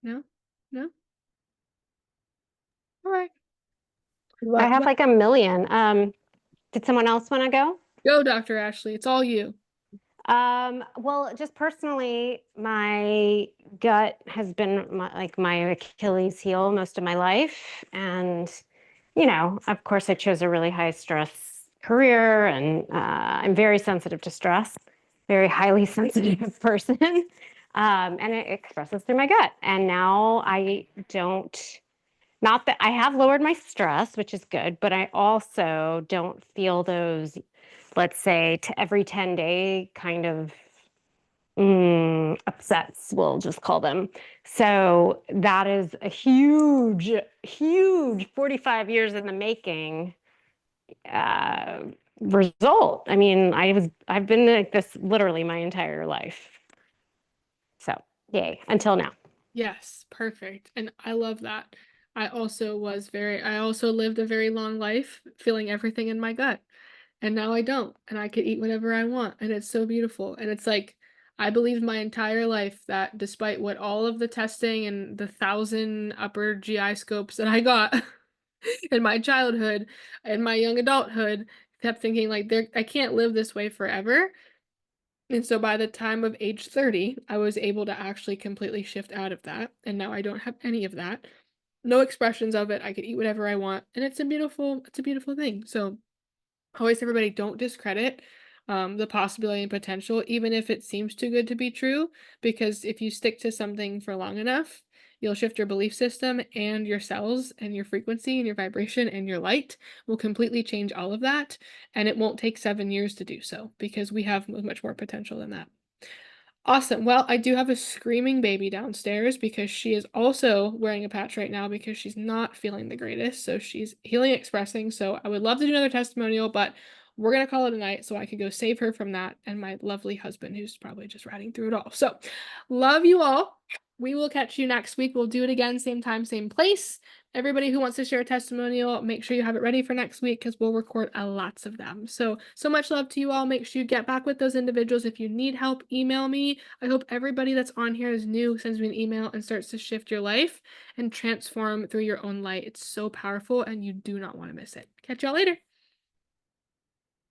No? No? All right. Well, I have like a million. Did someone else want to go? Go, Dr. Ashley. It's all you. Well, just personally, my gut has been like my Achilles heel most of my life. And, of course, I chose a really high stress career and I'm very sensitive to stress, very highly sensitive person. And it expresses through my gut. And now I don't, not that I have lowered my stress, which is good, but I also don't feel those, let's say, to every 10-day kind of upsets, we'll just call them. So that is a huge, huge 45 years in the making uh, result. I mean, I've been like this literally my entire life. So yay, until now. Yes, perfect. And I love that. I also lived a very long life feeling everything in my gut. And now I don't. And I can eat whatever I want. And it's so beautiful. And it's like, I believed my entire life that despite what all of the testing and the 1,000 upper GI scopes that I got in my childhood and my young adulthood, kept thinking like I can't live this way forever. And so by the time of age 30, I was able to actually completely shift out of that. And now I don't have any of that. No expressions of it. I could eat whatever I want. And it's a beautiful thing. So always everybody don't discredit the possibility and potential, even if it seems too good to be true, because if you stick to something for long enough, you'll shift your belief system and your cells and your frequency and your vibration and your light will completely change all of that. And it won't take 7 years to do so because we have much more potential than that. Awesome. Well, I do have a screaming baby downstairs because she is also wearing a patch right now because she's not feeling the greatest. So she's healing expressing. So I would love to do another testimonial, but we're going to call it a night so I could go save her from that and my lovely husband who's probably just riding through it all. So love you all. We will catch you next week. We'll do it again, same time, same place. Everybody who wants to share a testimonial, make sure you have it ready for next week because we'll record lots of them. So much love to you all. Make sure you get back with those individuals. If you need help, email me. I hope everybody that's on here is new, sends me an email, and starts to shift your life and transform through your own light. It's so powerful and you do not want to miss it. Catch y'all later.